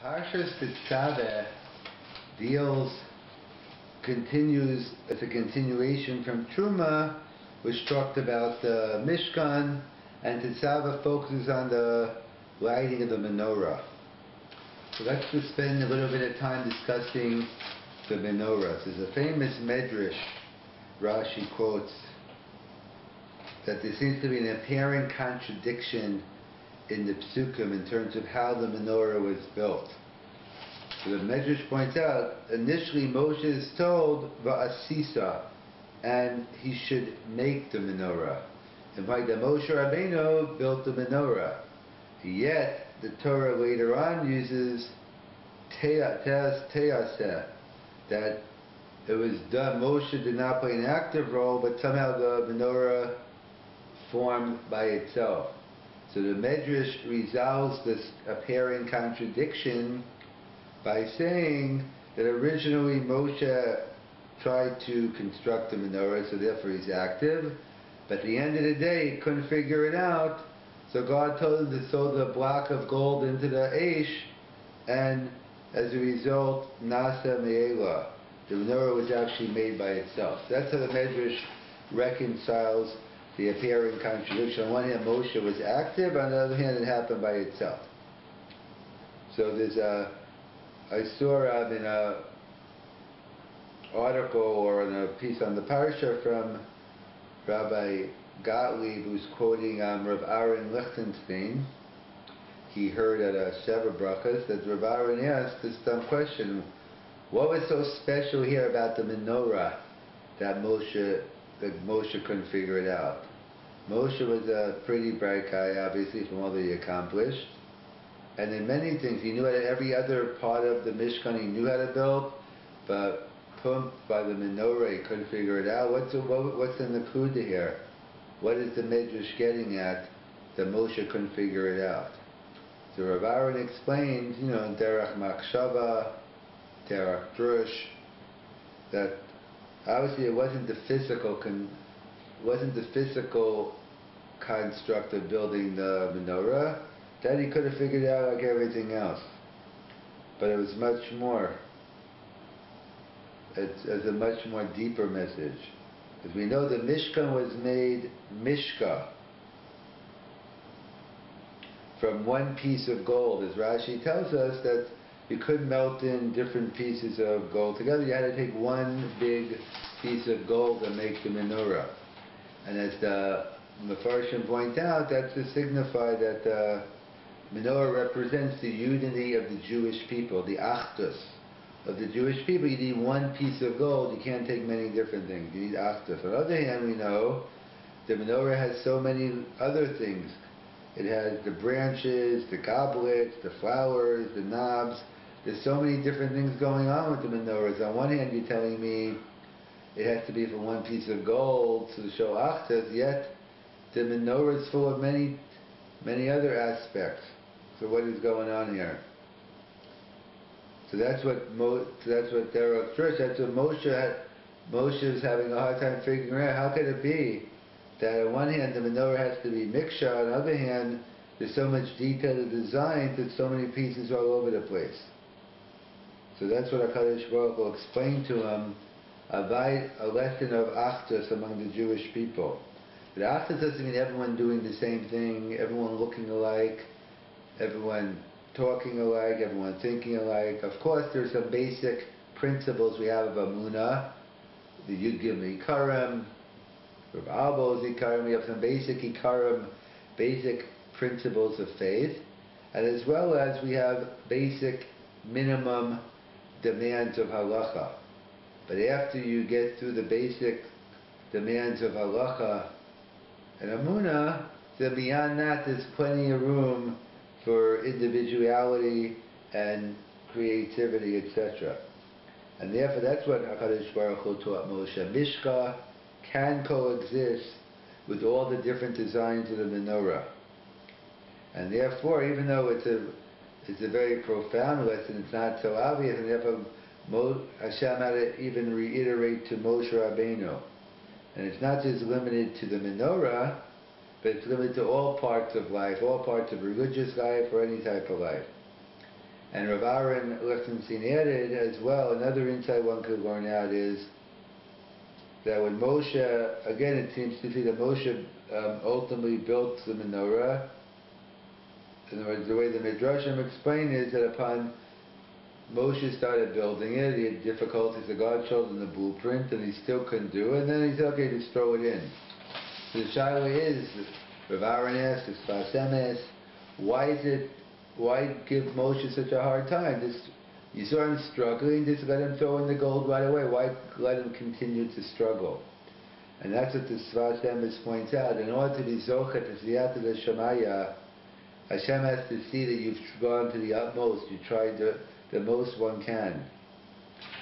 Parshat Tetzaveh continues as a continuation from Truma, which talked about the Mishkan, and Tetzaveh focuses on the lighting of the menorah. So let's just spend a little bit of time discussing the menorah. There's a famous medrash Rashi quotes that there seems to be an apparent contradiction in the psukim in terms of how the menorah was built. So the Medrash points out, initially Moshe is told va'asisa, and he should make the menorah. And by the Moshe Rabbeinu built the menorah. Yet the Torah later on uses teaseh, that it was done. Moshe did not play an active role, but somehow the menorah formed by itself. So the Medrash resolves this apparent contradiction by saying that originally Moshe tried to construct the menorah, so therefore he's active, but at the end of the day he couldn't figure it out, so God told him to throw the block of gold into the Aish, and as a result, Nasa Me'ela, the menorah was actually made by itself. So that's how the Medrash reconciles the apparent contradiction. On one hand, Moshe was active, on the other hand, it happened by itself. So there's I saw in an article or in a piece on the Parsha from Rabbi Gottlieb, who's quoting Rav Aaron Lichtenstein. He heard at a Sheva Brachas that Rav Aaron asked this dumb question: what was so special here about the menorah that Moshe couldn't figure it out? Moshe was a pretty bright guy, obviously, from all that he accomplished. And in many things, he knew how to, every other part of the Mishkan he knew how to build, but pumped by the menorah, he couldn't figure it out. What's in the Nakuda here? What is the Medrash getting at that Moshe couldn't figure it out? So Rav Aaron explained, in Derech Machshava, Derech Drush, that obviously it wasn't the physical construct of building the menorah. That he could have figured out like everything else. But it was much more. It's a much more deeper message. As we know, the Mishkan was made Mishka, from one piece of gold. As Rashi tells us that you couldn't melt in different pieces of gold together. You had to take one big piece of gold and make the menorah. And as the Mefarshim point out, that's to signify that the menorah represents the unity of the Jewish people, the achdus of the Jewish people. You need one piece of gold. You can't take many different things. You need achdus. On the other hand, we know the menorah has so many other things. It has the branches, the goblets, the flowers, the knobs. There's so many different things going on with the menorahs. On one hand, you're telling me it has to be from one piece of gold to show achdus, yet the menorah is full of many other aspects. So what is going on here? So that's what Derech Drush, that's what Moshe is having a hard time figuring out. How could it be that on one hand the menorah has to be miksha, on the other hand there's so much detail to design that so many pieces all over the place? So that's what HaKadosh Baruch Hu explained to him, a lesson of achdus among the Jewish people. But achdus doesn't mean everyone doing the same thing, everyone looking alike, everyone talking alike, everyone thinking alike. Of course, there's some basic principles we have of Amunah, the Yud Gimel Ikarim, Rav Abba's Ikarim. We have some basic Ikarim, basic principles of faith, and as well as we have basic minimum demands of halacha. But after you get through the basic demands of halacha and Amunah, then beyond that there's plenty of room for individuality and creativity, etc. And therefore that's what HaKadosh Baruch Hu taught Moshe. Mishka can coexist with all the different designs of the menorah. And therefore, even though it's a very profound lesson, it's not so obvious, and therefore Hashem had to even reiterate to Moshe Rabbeinu. And it's not just limited to the menorah, but it's limited to all parts of life, all parts of religious life or any type of life. And Rav Aaron Lichtenstein added as well, another insight one could learn out is that when Moshe, again it seems to be that Moshe ultimately built the menorah. In other words, the way the Midrashim explain is that upon Moshe started building it, he had difficulties, the God showed him the blueprint and he still couldn't do it, and then he said, okay, just throw it in. So the shaila is, Rav Aaron asked, the Sfas Emes, why give Moshe such a hard time? You saw him struggling, just let him throw in the gold right away. Why let him continue to struggle? And that's what the Sfas Emes points out. In order to be Zocha to Siyata the Shemaya, Hashem has to see that you've gone to the utmost, you tried the most one can.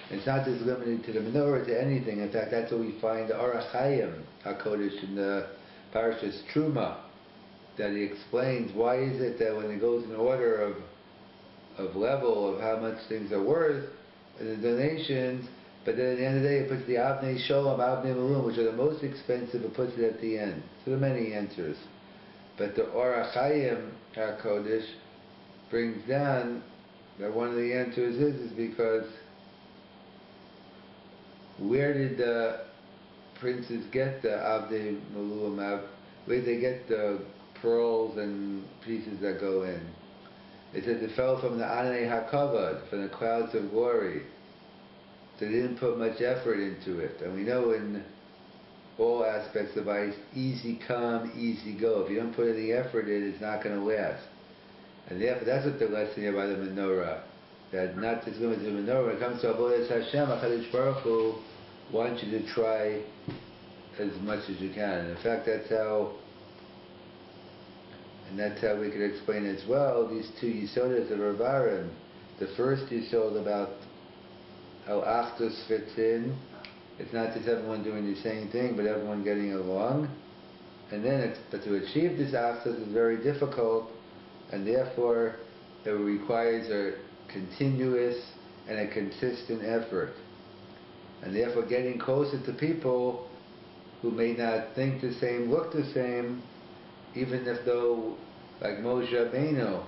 It's not just limited to the menorah, to anything. In fact, that's what we find the Orach Chaim HaKodesh in the Parshas Truma, that he explains why is it that when it goes in order of level of how much things are worth and the donations, but then at the end of the day it puts the Avnei Sholem, Avnei Marum, which are the most expensive, it puts it at the end. So there are many answers. But the Orach Chaim HaKodesh brings down that one of the answers is because where did the princes get the Avnei Marum, where did they get the pearls and pieces that go in? It says it fell from the Anei HaKavod, from the clouds of glory. So they didn't put much effort into it. And we know in all aspects of life, easy come, easy go. If you don't put any effort in, it's not going to last. And therefore, that's what the lesson here by the menorah. That not just limited to the menorah, when it comes to Avodas Hashem, HaKadosh Baruch Hu wants you to try as much as you can. And in fact, that's how we could explain as well these two Yisodas of Rav Aaron. The first Yisod about how Achdus fits in. It's not just everyone doing the same thing, but everyone getting along. And then, but to achieve this Achdus is very difficult, and therefore it requires a continuous and a consistent effort. And therefore getting closer to people who may not think the same, look the same, even if though, like Moshe Rabbeinu,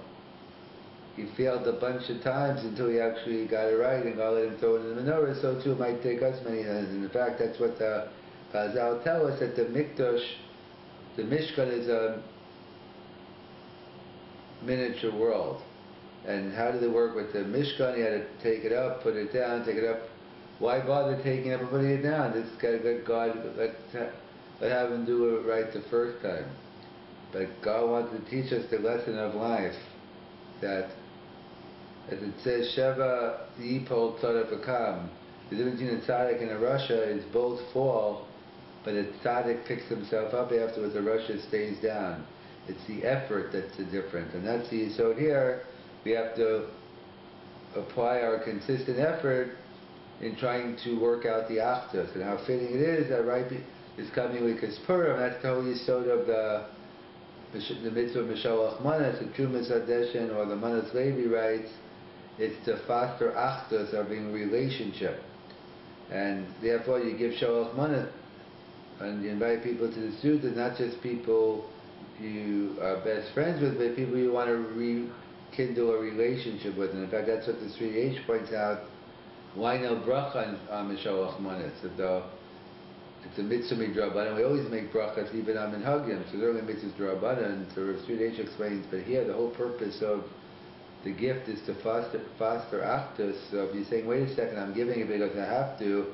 he failed a bunch of times until he actually got it right and God let him throw it in the menorah, so too it might take us many times. And in fact, that's what the Chazal tell us, that the Mishkan is a miniature world. And how did it work with the Mishkan? He had to take it up, put it down, take it up. Why bother taking it up and putting it down? Just let God, let have him do it right the first time. But God wanted to teach us the lesson of life, that, as it says, Sheva Yipol Tzaddik V'kam. The difference between a tzaddik and a rasha is both fall, but a tzaddik picks himself up afterwards, the rasha stays down. It's the effort that's the difference. And that's the yisod here. We have to apply our consistent effort in trying to work out the achdus. And how fitting it is that right is coming with Purim. That's the whole yisod of the mitzvah of Mishalach Manas, the Trumas Hadeshen, or the Manas Levi writes, it's to foster achdus, or being relationship. And therefore you give Shalach Manas, and you invite people to the Suda, not just people you are best friends with, but people you want to rekindle a relationship with. And in fact, that's what the 3H points out. Why no bracha on Mishalach Manas? It's a mitzvah midrabanan. We always make brachas even on minhagim. So they're only mitzvahs drabanan. So Rav Sridech explains, but here the whole purpose of the gift is to foster achdus. So if you're saying, wait a second, I'm giving it because I have to,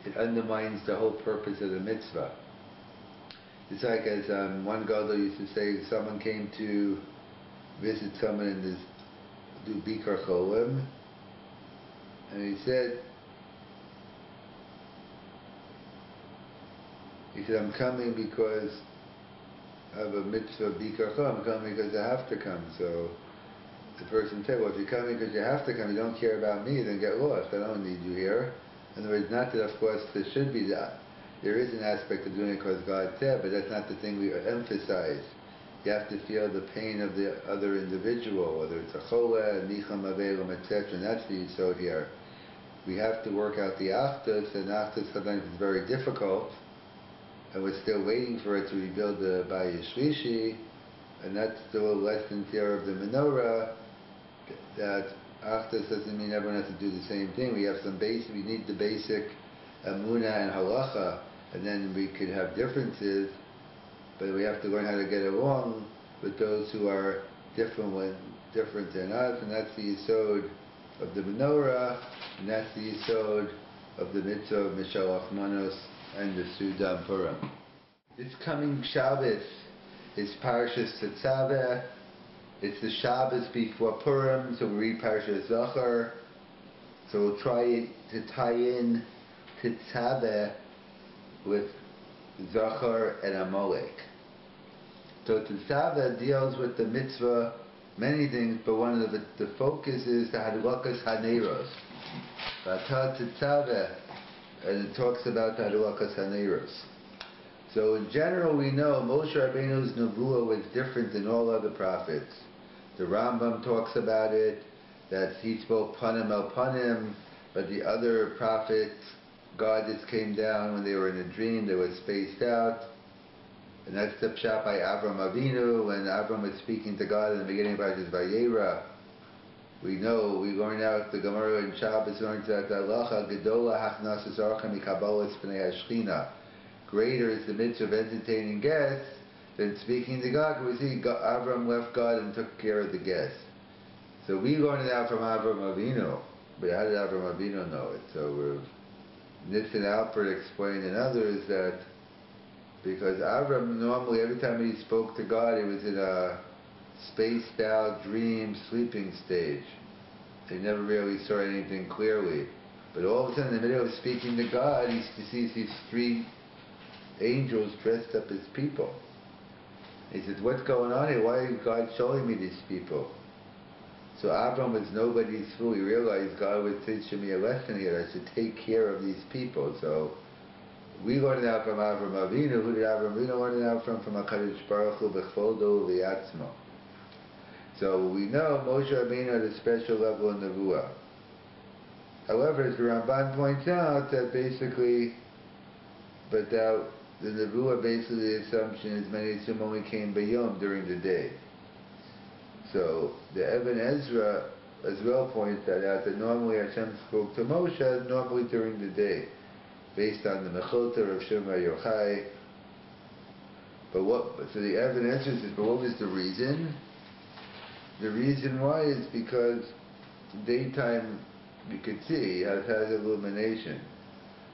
it undermines the whole purpose of the mitzvah. It's like as one gadol used to say, someone came to visit someone and do bikar cholim, and he said, I'm coming because I have a mitzvah bikar cholim. I'm coming because I have to come. So the person said, well, if you're coming because you have to come, you don't care about me, then get lost. I don't need you here. In other words, not that of course there should be that. There is an aspect of doing it because God said, but that's not the thing we emphasize. You have to feel the pain of the other individual, whether it's a cholah, nicham avelim, etc. And that's the yisod here. We have to work out the achdus, and achdus sometimes is very difficult, and we're still waiting for it to rebuild the Bayis Shlishi, and that's the lesson here of the menorah, that Achdus doesn't mean everyone has to do the same thing. We have some basic, we need the basic Amunah and Halacha, and then we could have differences, but we have to learn how to get along with those who are different than us, and that's the Yisod of the Menorah, and that's the Yisod of the Mitzvah of Mishalach Manos and the Suda Purim. This coming Shabbos is Parshat Tetzaveh. It's the Shabbos before Purim, so we read Parshat Zachor. So we'll try to tie in Tetzaveh with Zachor and Amalek. So Tetzaveh deals with the mitzvah, many things, but one of the focus is the Hadlakas Haneros. Tetzaveh, and it talks about the Hadlakas Haneros. So in general, we know Moshe Rabbeinu's Nevuah was different than all other prophets. The Rambam talks about it, that he spoke Panim el Panim, but the other prophets, God just came down when they were in a dream, they were spaced out. And that's the Pshat by Avram Avinu, when Avram was speaking to God in the beginning of Parshat Vayera. We know, we learn out the Gemara in Shabbos, learns that the Halacha Gedola Hachnas Zarcha Mikabalas B'nei Hashchina. Greater is the mitzvah of entertaining guests than speaking to God. We see Avram left God and took care of the guests. So we learn it out from Avram Avinu. But how did Avram Avinu know it? So Nitzan Alpert explained and others that because Avram normally every time he spoke to God he was in a spaced out dream sleeping stage. He never really saw anything clearly. But all of a sudden in the middle of speaking to God he sees these three angels dressed up as people. He says, what's going on here? Why is God showing me these people? So Avram was nobody's fool. He realized God was teaching me a lesson here. I should take care of these people. So we learned it out from Avram Avinu. Who did Avram Avinu learn it out from? From HaKadosh Baruch Hu B'chvoldo V'yatzmo. So we know Moshe Rabbeinu had a special level in Nevuah. However, as the Ramban points out, that basically, but that the Nevuah, basically the assumption is many assume only came Bayom during the day. So the Ibn Ezra as well points that out, that normally Hashem spoke to Moshe normally during the day, based on the Mechilta of Shema Yochai. So the Ibn Ezra says, but what was the reason? The reason why is because daytime you could see, it has illumination.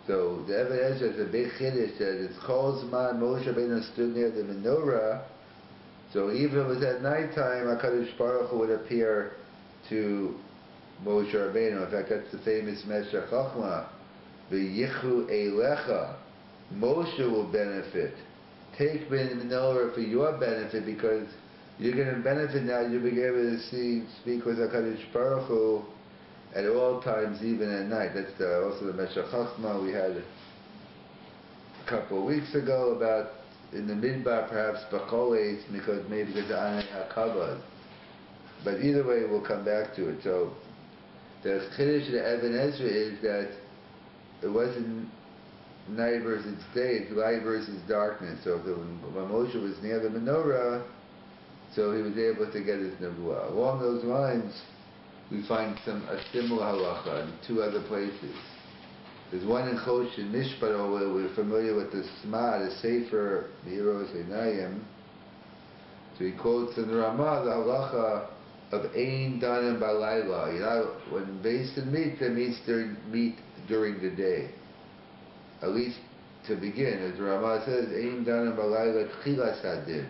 So the Ibn Ezra has a big chiddush that it's Kol Zman Moshe Rabbeinu stood near the menorah. So even if it was at nighttime, HaKadosh Baruch Hu would appear to Moshe Rabbeinu. In fact, that's the famous Meshech Chochmah. V'yichu eilecha. Moshe will benefit. Take the menorah for your benefit, because you're going to benefit now. You'll be able to speak with HaKadosh Baruch Hu at all times, even at night. That's also the Meshech Chochmah we had a couple of weeks ago about in the Midbar, perhaps B'choles, because of Anei HaKavod. But either way, we'll come back to it. So the Chiddush of the Ibn Ezra is that it wasn't night versus day, it's light versus darkness. So when Moshe was near the menorah, so he was able to get his Nevuah. Along those lines, we find a similar halacha in two other places. There's one in Chosh and Mishpat, where we're familiar with the Sma, the Sefer, the Heroes Einayim. So he quotes in the Ramah the halacha of Ein Danim Balayla. You know, when Beis Din meet, they meet during the day. At least to begin, as the Ramah says, Ein Danim Balayla Tchilas Hadin.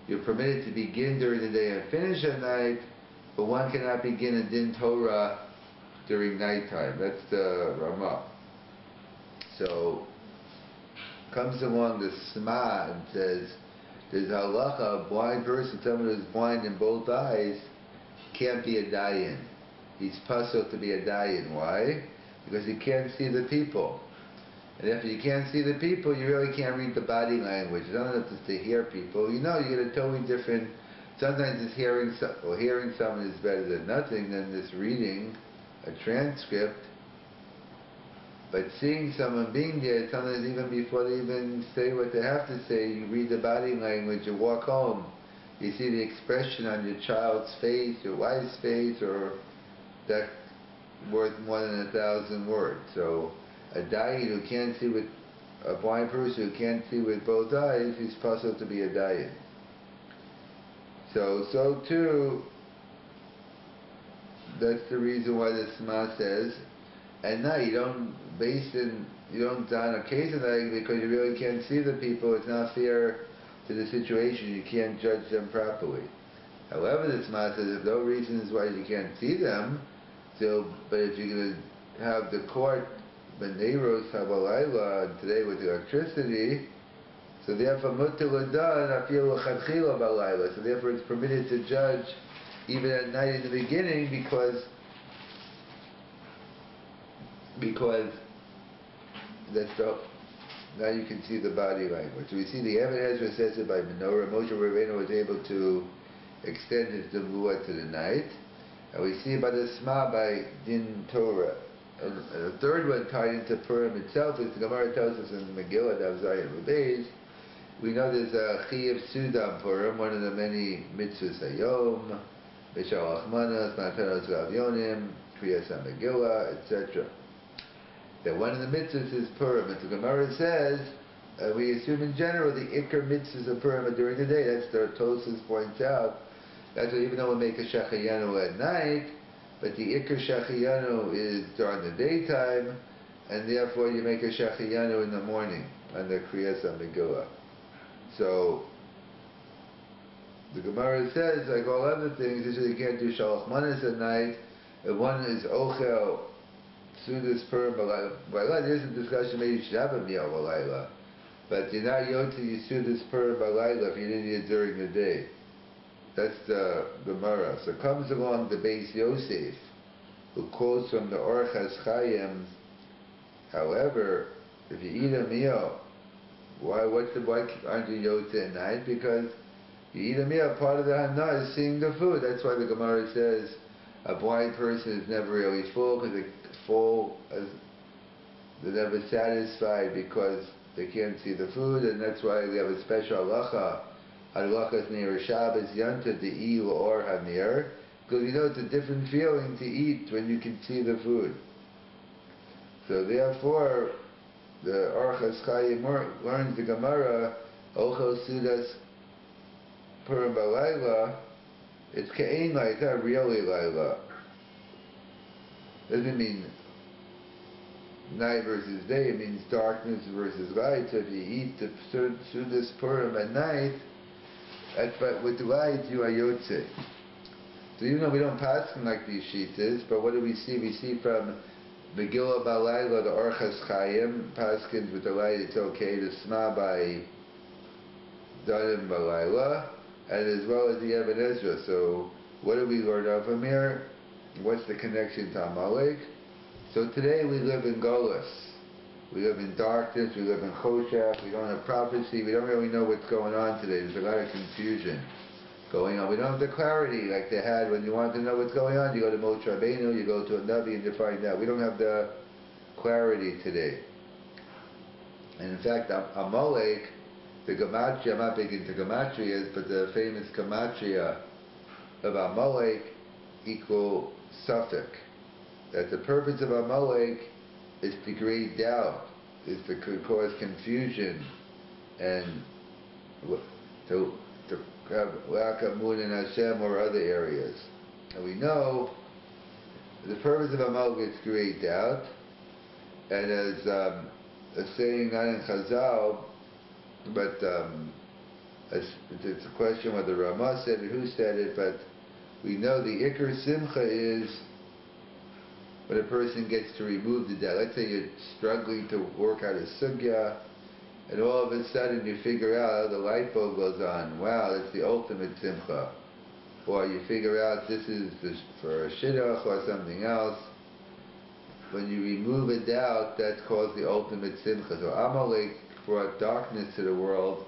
You're permitted to begin during the day and finish at night, but one cannot begin a Din Torah during nighttime. That's the Ramah. So comes along the Sma and says there's a halacha, a blind person, someone who's blind in both eyes, can't be a dayan. He's puzzled to be a dayan. Why? Because he can't see the people. And if you can't see the people, you really can't read the body language. It's not enough just to hear people. You know, you get a totally different. Sometimes just hearing someone is better than nothing than just reading a transcript. But seeing someone being there, sometimes even before they even say what they have to say, you read the body language, you walk home, you see the expression on your child's face, your wife's face, or that's worth more than 1,000 words. So a dayan who can't see with, a blind person who can't see with both eyes, he's possible to be a dayan. So too, that's the reason why the Shema says, at night you don't don a case of night because you really can't see the people. It's not fair to the situation. You can't judge them properly. However, the Shema says if no reasons why you can't see them, but if you're going to have the court, Beneiros Habalayla, and today with electricity, so therefore mutter l'dan afil l'chadchila balayla. So therefore it's permitted to judge even at night in the beginning because that's now you can see the body language. So we see the evidence Ezra says it by menorah. Moshe Rabbeinu was able to extend his nevuah to the night, and we see by the Shema by din Torah. And the third one tied into Purim itself is the Gemara tells us in Megillah Daf Zayin Beis. We know there's a Chiyuv Sudam Purim, one of the many mitzvahs Hayom, Bishal Achmanas, Matanos Ravyonim, Kriyas HaMegillah, etc. That one of the mitzvahs is Purim. And the Gemara says, we assume in general the Iker mitzvahs of Purim are during the day. That's the Tosfos points out. That's why even though we make a Shachayanu at night, but the Iker Shachayanu is during the daytime, and therefore you make a Shachayanu in the morning on the Kriyas HaMegillah. So the Gemara says, like all other things, you can't do Shalach Manas at night. If one is Ochel Sudas Purim Balayla, there is a discussion maybe you should have a meal Balayla. But you're not Yotzi Yisudas Purim Balayla if you didn't eat it during the day. That's the Gemara. So comes along the Beis Yosef, who quotes from the Orchas Chaim. However, if you eat a meal, why aren't you Yotze at night? Because you eat a meal, part of the Hana is seeing the food. That's why the Gemara says a blind person is never really full, because they're never satisfied because they can't see the food, and that's why we have a special halacha. Halachas near Shabbos Yanta De'i or Hanir, because it's a different feeling to eat when you can see the food. So therefore, the Orchas Chaim learns the Gemara, Ochel Sudas Purim Balayla, it's Ka'ein Laila, it's not really Laila. Doesn't mean night versus day, it means darkness versus light. So if you eat the Sudas Purim at night, but with the light you are Yotze. So even though we don't pass them like these Shitas, but what do we see? We see from Megillah Balayla, the Orchas Chaim, Paskins with the light, it's okay to Shema by Danim Balayla, and as well as the Even Ezra. So what do we learn out from here? What's the connection to Amalek? So today we live in Golus. We live in darkness, we live in Choshech, we don't have prophecy, we don't really know what's going on today. There's a lot of confusion going on. We don't have the clarity like they had when you wanted to know what's going on. You go to Moshe Rabbeinu, you go to a Navi and you find out. We don't have the clarity today. And in fact, Amalek, the Gematria, I'm not big into Gematrias, but the famous Gematria of Amalek equal Suffolk. That the purpose of Amalek is to create doubt, is to cause confusion, and to have lack of moon in Hashem or other areas. And we know the purpose of Amalek is to create doubt, and as a saying not in Chazal, but it's a question whether Ramah said it, who said it, but we know the Iker Simcha is when a person gets to remove the doubt. Let's say you're struggling to work out a sugya, and all of a sudden you figure out, the light bulb goes on. Wow, that's the ultimate simcha. Or you figure out this is for a shidduch or something else. When you remove a doubt, that's called the ultimate simcha. So Amalek brought darkness to the world,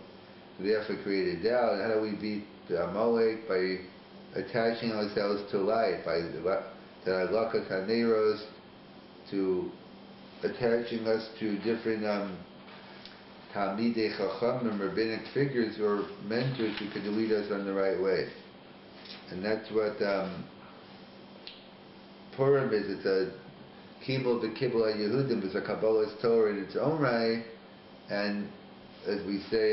so therefore created doubt. And how do we beat the Amalek? By attaching ourselves to light, by the halakas haneros, to attaching us to different Talmidei Chachamim, rabbinic figures or mentors who could lead us on the right way. And that's what Purim is, it's a Kimul B'Kibbul HaYehudim, it's a Kabbalah's Torah in its own right, and as we say,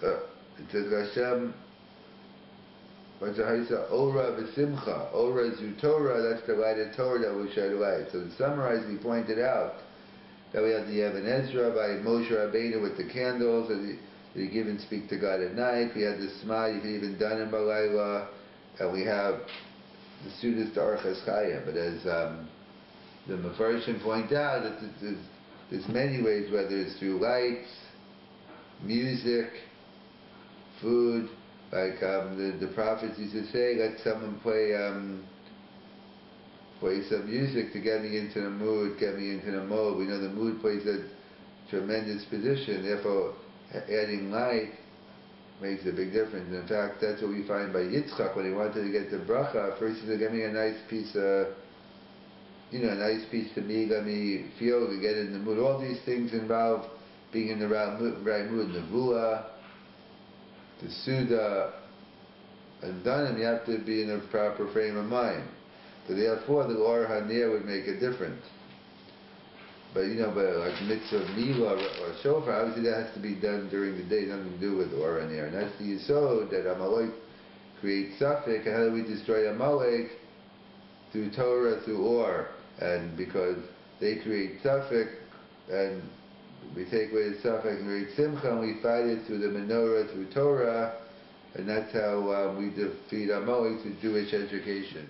it says Hashem, what's the Haisa? Ora V'Simcha. Ora is Torah, that's the light of Torah that we shed light. So to summarize, we pointed out that we have the Even Ezra by Moshe Rabbeinu with the candles, that he give and speak to God at night. We had the Sma, you can even done in Balayla, and we have the Sudas to Archas Chaya. But as the Mefarshim point out, that there's many ways, whether it's through lights, music, food, like the prophets used to say, let someone play some music to get me into the mood, get me into the mode. We know the mood plays a tremendous position, therefore adding light makes a big difference. In fact, that's what we find by Yitzchak when he wanted to get the bracha. First he said, give me a nice piece of, a nice piece to me, let me feel, to get in the mood. All these things involve being in the right mood. Nevuah, the Suda, and Danim, you have to be in a proper frame of mind. So therefore, the Or Hanir would make a difference. But but like mitzvah Mila or Shofar, obviously that has to be done during the day, nothing to do with Or Hanir. And that's the Yisod that Amalek creates Safek. And how do we destroy Amalek? Through Torah, through Or. And because they create Safek, and we take away the Safek and create Simcha, and we fight it through the menorah, through Torah, and that's how we defeat Amalek through Jewish education.